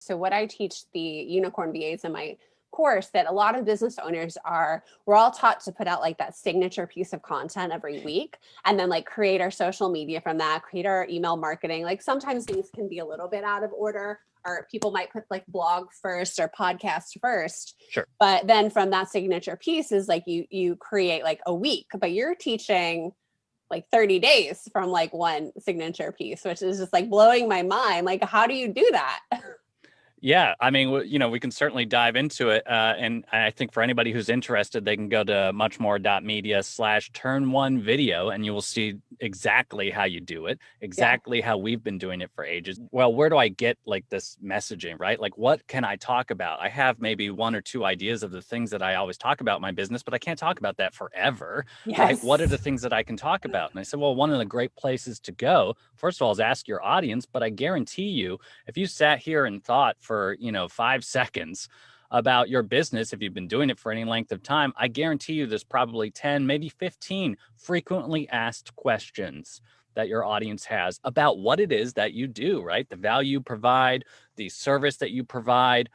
So what I teach the unicorn VAs in my course that a lot of business owners we're all taught to put out like that signature piece of content every week and then like create our social media from that, create our email marketing. Like sometimes things can be a little bit out of order, or people might put like blog first or podcast first. Sure. But then from that signature piece is like you create like a week, but you're teaching like 30 days from like one signature piece, which is just like blowing my mind. Like, how do you do that? Yeah, I mean, we can certainly dive into it. And I think for anybody who's interested, they can go to muchmore.media/turn1video, and you will see exactly how you do it, exactly how we've been doing it for ages. Well, where do I get like this messaging, right? Like, what can I talk about? I have maybe one or two ideas of the things that I always talk about in my business, but I can't talk about that forever, right? What are the things that I can talk about? And I said, well, one of the great places to go, first of all, is ask your audience. But I guarantee you, if you sat here and thought for 5 seconds about your business, if you've been doing it for any length of time, I guarantee you there's probably 10, maybe 15 frequently asked questions that your audience has about what it is that you do, right? The value you provide, the service that you provide,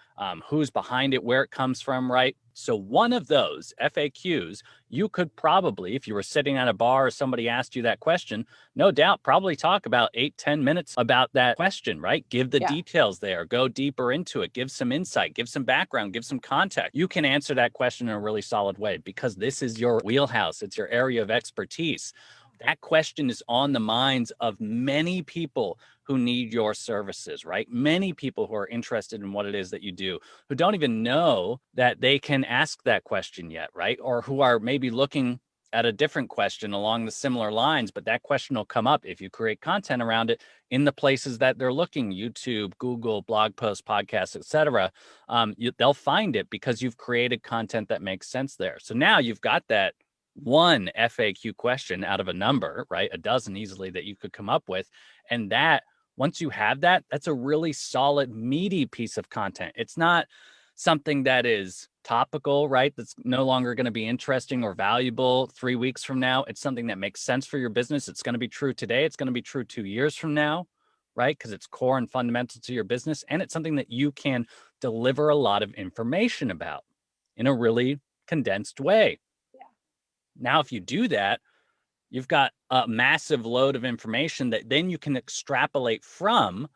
who's behind it, where it comes from, right? So one of those FAQs, you could probably, if you were sitting at a bar or somebody asked you that question, no doubt probably talk about 8-10 minutes about that question, right? Give the details there, go deeper into it, give some insight, give some background, give some context. You can answer that question in a really solid way because this is your wheelhouse. It's your area of expertise. That question is on the minds of many people who need your services, right? Many people who are interested in what it is that you do, who don't even know that they can ask that question yet, right? Or who are maybe looking at a different question along the similar lines, but that question will come up if you create content around it in the places that they're looking: YouTube, Google, blog posts, podcasts, etc. They'll find it because you've created content that makes sense there. So now you've got that one FAQ question out of a number, right? A dozen easily that you could come up with. And that, once you have that, that's a really solid, meaty piece of content. It's not something that is topical, right? That's no longer going to be interesting or valuable 3 weeks from now. It's something that makes sense for your business. It's going to be true today. It's going to be true 2 years from now, right? Because it's core and fundamental to your business. And it's something that you can deliver a lot of information about in a really condensed way. Now, if you do that, you've got a massive load of information that then you can extrapolate from,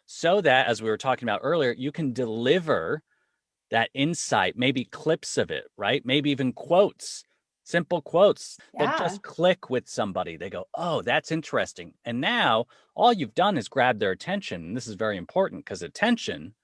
so that, as we were talking about earlier, you can deliver that insight, maybe clips of it, right? Maybe even quotes, simple quotes that just click with somebody. They go, oh, that's interesting. And now all you've done is grab their attention. And this is very important because attention,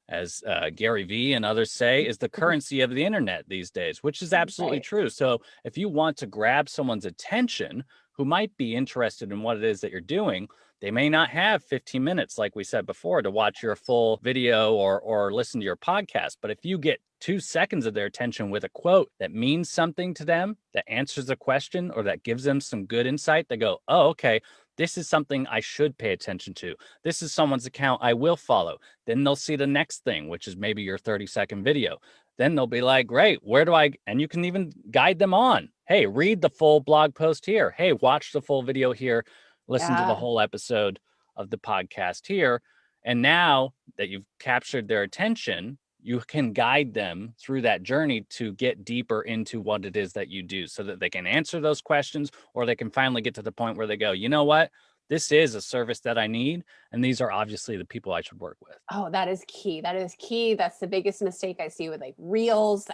as Gary Vee and others say, is the currency of the internet these days, which is absolutely true. So if you want to grab someone's attention who might be interested in what it is that you're doing, they may not have 15 minutes, like we said before, to watch your full video or listen to your podcast. But if you get 2 seconds of their attention with a quote that means something to them, that answers a question, or that gives them some good insight, they go, oh, okay, this is something I should pay attention to. This is someone's account I will follow. Then they'll see the next thing, which is maybe your 30-second video. Then they'll be like, great, where do I, and you can even guide them on. Hey, read the full blog post here. Hey, watch the full video here. Listen to the whole episode of the podcast here. And now that you've captured their attention, you can guide them through that journey to get deeper into what it is that you do, so that they can answer those questions, or they can finally get to the point where they go, you know what? This is a service that I need. And these are obviously the people I should work with. Oh, that is key. That is key. That's the biggest mistake I see with like reels,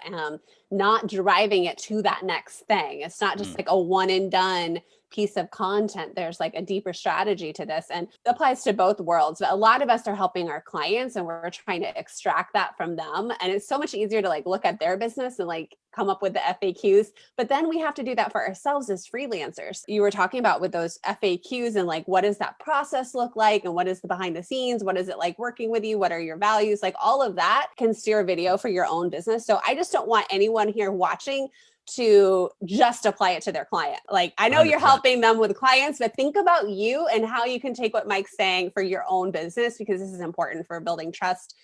not driving it to that next thing. It's not just like a one and done piece of content. There's like a deeper strategy to this, and it applies to both worlds. But a lot of us are helping our clients and we're trying to extract that from them. And it's so much easier to like look at their business and like come up with the FAQs. But then we have to do that for ourselves as freelancers. You were talking about with those FAQs and like, what does that process look like? And what is the behind the scenes? What is it like working with you? What are your values? Like all of that can steer a video for your own business. So I just don't want anyone here watching to just apply it to their client. Like, I know 100%. You're helping them with clients, but think about you and how you can take what Mike's saying for your own business, because this is important for building trust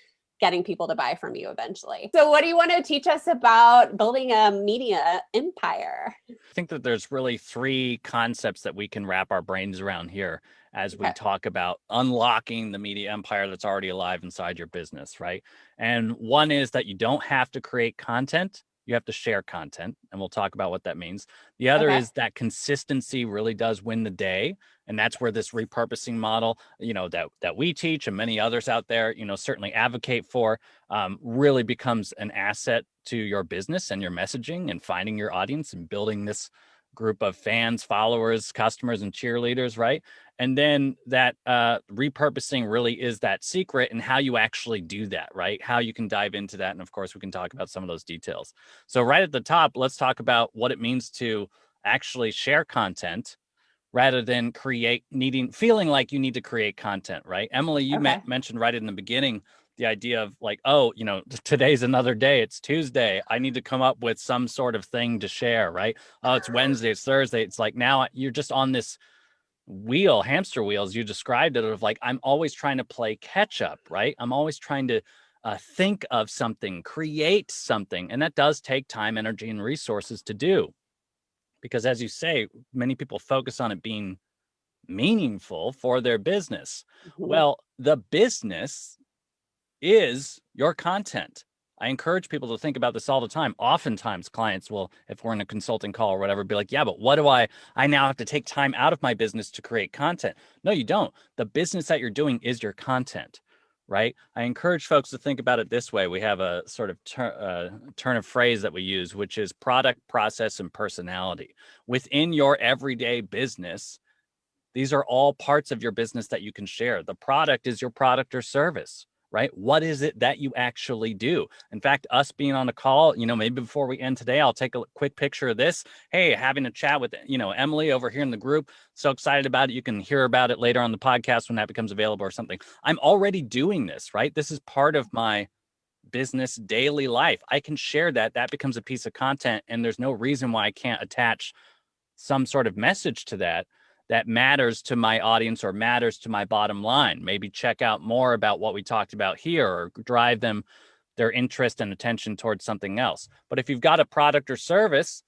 getting people to buy from you eventually. So what do you want to teach us about building a media empire? I think that there's really three concepts that we can wrap our brains around here as we talk about unlocking the media empire that's already alive inside your business, right? And one is that you don't have to create content, you have to share content, and we'll talk about what that means. The other is that consistency really does win the day, and that's where this repurposing model, that we teach and many others out there, certainly advocate for, really becomes an asset to your business and your messaging and finding your audience and building this group of fans, followers, customers, and cheerleaders, right? And then that repurposing really is that secret and how you actually do that, right? How you can dive into that. And of course, we can talk about some of those details. So right at the top, let's talk about what it means to actually share content rather than feeling like you need to create content, right? Emily, you mentioned right in the beginning the idea of like, oh, today's another day. It's Tuesday. I need to come up with some sort of thing to share, right? Oh, it's Wednesday, it's Thursday. It's like now you're just on this hamster wheels. You described it of like, I'm always trying to play catch up, right? I'm always trying to think of something, create something. And that does take time, energy, and resources to do. Because as you say, many people focus on it being meaningful for their business. Well, the business is your content. I encourage people to think about this all the time. Oftentimes clients will, if we're in a consulting call or whatever, be like, yeah, but what do I now have to take time out of my business to create content. No, you don't. The business that you're doing is your content, right? I encourage folks to think about it this way. We have a sort of turn of phrase that we use, which is product, process, and personality. Within your everyday business, these are all parts of your business that you can share. The product is your product or service, right? What is it that you actually do? In fact, us being on a call, maybe before we end today, I'll take a quick picture of this. Hey, having a chat with, Emily over here in the group. So excited about it. You can hear about it later on the podcast when that becomes available or something. I'm already doing this, right? This is part of my business daily life. I can share that. That becomes a piece of content. And there's no reason why I can't attach some sort of message to that matters to my audience or matters to my bottom line. Maybe check out more about what we talked about here or drive them their interest and attention towards something else. But if you've got a product or service,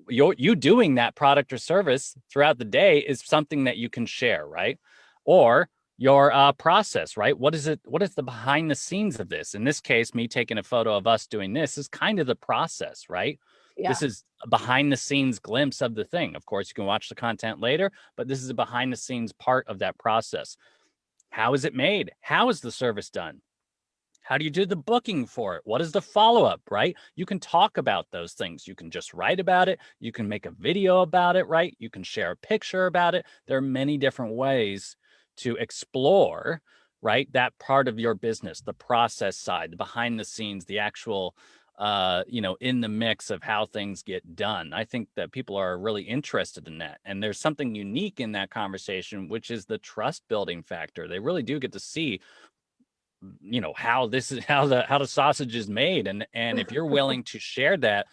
you doing that product or service throughout the day is something that you can share, right? Or your process, right? What is the behind the scenes of this? In this case, me taking a photo of us doing this is kind of the process, right? Yeah. This is a behind the scenes glimpse of the thing. Of course, you can watch the content later, but this is a behind the scenes part of that process. How is it made? How is the service done? How do you do the booking for it? What is the follow-up, right? You can talk about those things. You can just write about it. You can make a video about it, right? You can share a picture about it. There are many different ways to explore, right, that part of your business, the process side, the behind the scenes, the actual in the mix of how things get done. I think that people are really interested in that. And there's something unique in that conversation, which is the trust building factor. They really do get to see, how the sausage is made. And if you're willing to share that,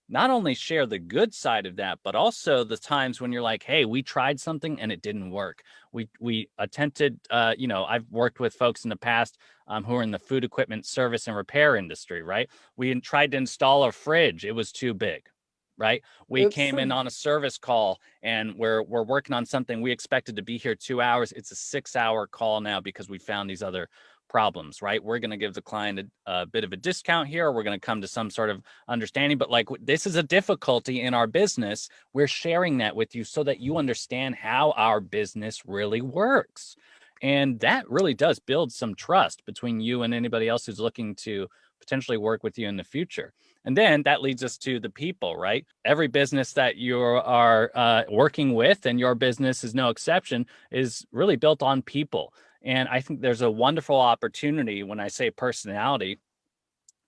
not only share the good side of that, but also the times when you're like, hey, we tried something and it didn't work. We attempted, I've worked with folks in the past who are in the food equipment service and repair industry, right? We tried to install a fridge. It was too big, right? We came in on a service call and we're working on something. We expected to be here 2 hours. It's a 6-hour call now because we found these other problems, right? We're going to give the client a bit of a discount here. We're going to come to some sort of understanding, but like this is a difficulty in our business. We're sharing that with you so that you understand how our business really works. And that really does build some trust between you and anybody else who's looking to potentially work with you in the future. And then that leads us to the people, right? Every business that you are working with, and your business is no exception, is really built on people. And I think there's a wonderful opportunity when I say personality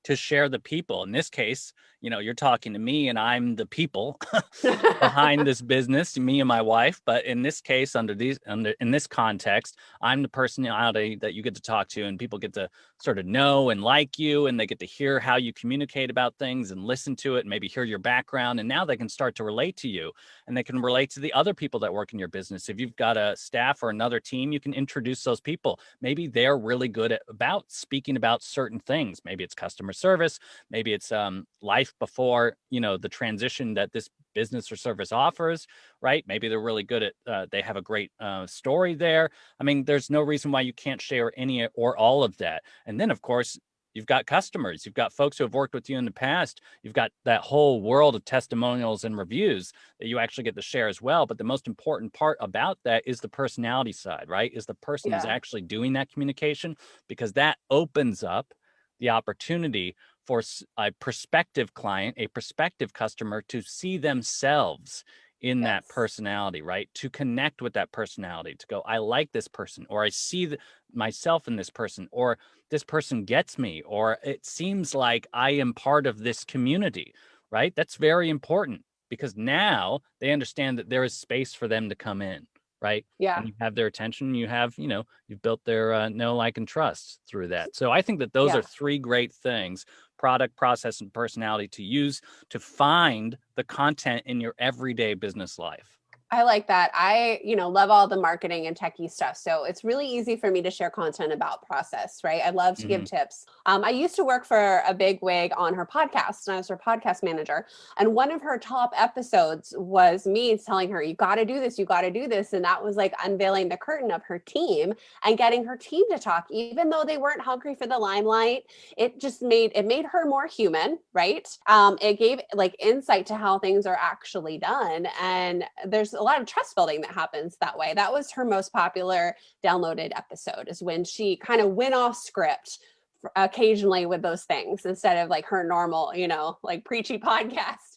to share the people. In this case, you're talking to me and I'm the people behind this business, me and my wife. But in this case, in this context, I'm the personality that you get to talk to, and people get to sort of know and like you, and they get to hear how you communicate about things and listen to it and maybe hear your background. And now they can start to relate to you, and they can relate to the other people that work in your business. If you've got a staff or another team, you can introduce those people. Maybe they're really good about speaking about certain things. Maybe it's customer service. Maybe it's life before, the transition that this business or service offers, right? Maybe they're really good at, they have a great story there. I mean, there's no reason why you can't share any or all of that. And then, of course, you've got customers, you've got folks who have worked with you in the past, you've got that whole world of testimonials and reviews that you actually get to share as well. But the most important part about that is the personality side, right? Is the person who's Yeah. actually doing that communication, because that opens up the opportunity for a prospective client, a prospective customer, to see themselves in that Yes. personality, right? To connect with that personality, to go, I like this person, or I see myself in this person, or this person gets me, or it seems like I am part of this community, right? That's very important, because now they understand that there is space for them to come in, right? Yeah. And you have their attention, you've built their know, like, and trust through that. So I think that those are Yeah. 3 great things: product, process, and personality, to use to find the content in your everyday business life. I like that. I, love all the marketing and techie stuff. So it's really easy for me to share content about process, right? I love to give Mhm. tips. I used to work for a big wig on her podcast, and I was her podcast manager. And one of her top episodes was me telling her, you got to do this, you got to do this. And that was like unveiling the curtain of her team and getting her team to talk, even though they weren't hungry for the limelight. It made her more human, right? It gave like insight to how things are actually done. And there's a lot of trust building that happens that way. That was her most popular downloaded episode, is when she kind of went off script occasionally with those things instead of like her normal, like preachy podcast.